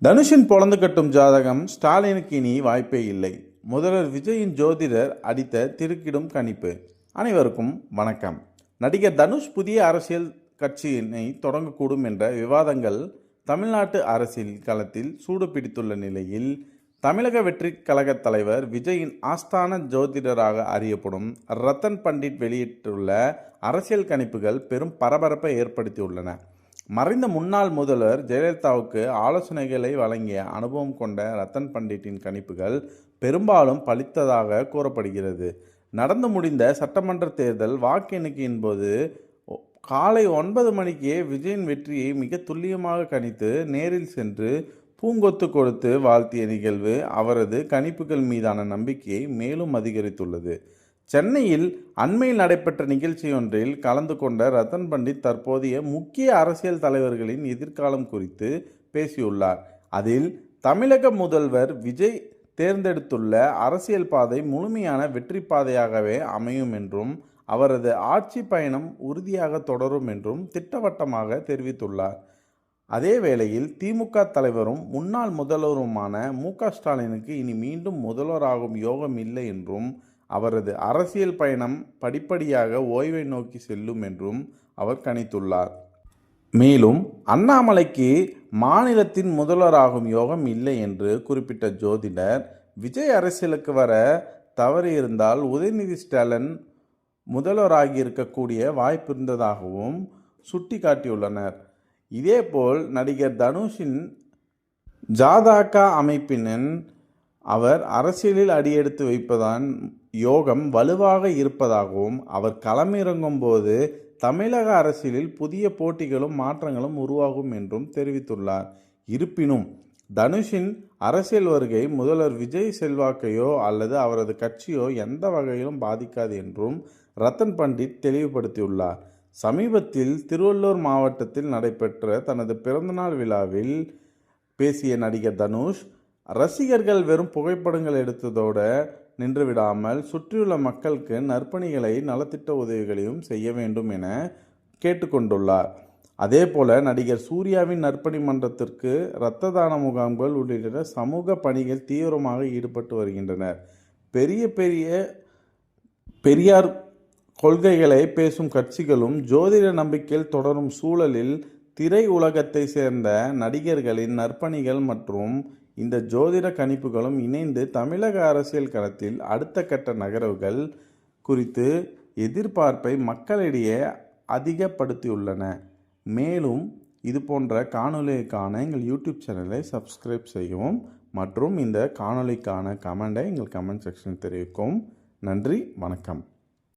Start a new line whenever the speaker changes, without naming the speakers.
தனுஷின் பொழந்து கட்டும் ஜாதகம் ஸ்டாலினுக்கு இனி வாய்ப்பே இல்லை. முதல்வர் விஜயின் ஜோதிடர் அடித்த திருக்கிடும் கணிப்பு. அனைவருக்கும் வணக்கம். நடிகர் தனுஷ் புதிய அரசியல் கட்சியினை தொடங்கக்கூடும் என்ற விவாதங்கள் தமிழ்நாட்டு அரசியல் களத்தில் சூடு பிடித்துள்ள நிலையில், தமிழக வெற்றி கழக தலைவர் விஜயின் ஆஸ்தான ஜோதிடராக அறியப்படும் ரத்தன் பண்டிட் வெளியிட்டுள்ள அரசியல் கணிப்புகள் பெரும் பரபரப்பை ஏற்படுத்தியுள்ளன. மறைந்த முன்னாள் முதல்வர் ஜெயலலிதாவுக்கு ஆலோசனைகளை வழங்கிய அனுபவம் கொண்ட ரத்தன் பண்டிட்டின் கணிப்புகள் பெரும்பாலும் பலித்ததாக கூறப்படுகிறது. நடந்து முடிந்த சட்டமன்ற தேர்தல் வாக்கு எண்ணிக்கையின் போது காலை 9 மணிக்கே விஜயின் வெற்றியை மிக துல்லியமாக கணித்து நேரில் சென்று பூங்கொத்து கொடுத்து வாழ்த்திய நிகழ்வு அவரது கணிப்புகள் மீதான நம்பிக்கையை மேலும் அதிகரித்துள்ளது. சென்னையில் அண்மையில் நடைபெற்ற நிகழ்ச்சியொன்றில் கலந்து கொண்ட ரத்தன் பண்டிட் தற்போதைய முக்கிய அரசியல் தலைவர்களின் எதிர்காலம் குறித்து பேசியுள்ளார். அதில் தமிழக முதல்வர் விஜய் தேர்ந்தெடுத்துள்ள அரசியல் பாதை முழுமையான வெற்றி பாதையாகவே அமையும் என்றும், அவரது ஆட்சி பயணம் உறுதியாக தொடரும் என்றும் திட்டவட்டமாக தெரிவித்துள்ளார். அதே வேளையில் திமுக தலைவரும் முன்னாள் முதல்வருமான மு.க. ஸ்டாலினுக்கு இனி மீண்டும் முதல்வராகும் யோகம் இல்லை என்றும், அவரது அரசியல் பயணம் படிப்படியாக ஓய்வை நோக்கி செல்லும் என்றும் அவர் கணித்துள்ளார். மேலும் அண்ணாமலைக்கு மாநிலத்தின் முதல்வராகும் யோகம் இல்லை என்று குறிப்பிட்ட ஜோதிடர், விஜய் அரசியலுக்கு வர தவறியிருந்தால் உதயநிதி ஸ்டாலின் முதல்வராகியிருக்கக்கூடிய வாய்ப்பு இருந்ததாகவும் சுட்டி காட்டியுள்ளனர். இதேபோல் நடிகர் தனுஷின் ஜாதக அமைப்பினன் அவர் அரசியலில் அடியெடுத்து வைப்பதான் யோகம் வலுவாக இருப்பதாகவும், அவர் களமிறங்கும் போது தமிழக அரசியலில் புதிய போட்டிகளும் மாற்றங்களும் உருவாகும் என்றும் தெரிவித்துள்ளார். இருப்பினும் தனுஷின் அரசியல் வருகை முதல்வர் விஜய் செல்வாக்கையோ அல்லது அவரது கட்சியோ எந்த வகையிலும் பாதிக்காது என்றும் ரத்தன் பண்டிட் தெளிவுபடுத்தியுள்ளார். சமீபத்தில் திருவள்ளூர் மாவட்டத்தில் நடைபெற்ற தனது பிறந்தநாள் விழாவில் பேசிய நடிகர் தனுஷ், ரசிகர்கள் வெறும் புகைப்படங்கள் எடுத்ததோடு நின்றுவிடாமல் சுற்றியுள்ள மக்களுக்கு நற்பணிகளை நலத்திட்ட உதவிகளையும் செய்ய வேண்டும் என கேட்டுக்கொண்டுள்ளார். அதேபோல நடிகர் சூர்யாவின் நற்பணி மன்றத்திற்கு இரத்த தான முகாம்கள் உள்ளிட்ட சமூக பணிகள் தீவிரமாக ஈடுபட்டு வருகின்றனர். பெரியார் கொள்கைகளை பேசும் கட்சிகளும் ஜோதிட நம்பிக்கையில் தொடரும் சூழலில், திரை உலகத்தை சேர்ந்த நடிகர்களின் நற்பணிகள் மற்றும் இந்த ஜோதிட கணிப்புகளும் இணைந்து தமிழக அரசியல் களத்தில் அடுத்த கட்ட நகர்வுகள் குறித்து எதிர்பார்ப்பை மக்களிடையே அதிகப்படுத்தியுள்ளன. மேலும் இதுபோன்ற காணொலிக்கான எங்கள் யூடியூப் சேனலை சப்ஸ்கிரைப் செய்யவும் மற்றும் இந்த காணொலிக்கான கமெண்டை எங்கள் கமெண்ட் செக்ஷனில் தெரிவிக்கவும். நன்றி, வணக்கம்.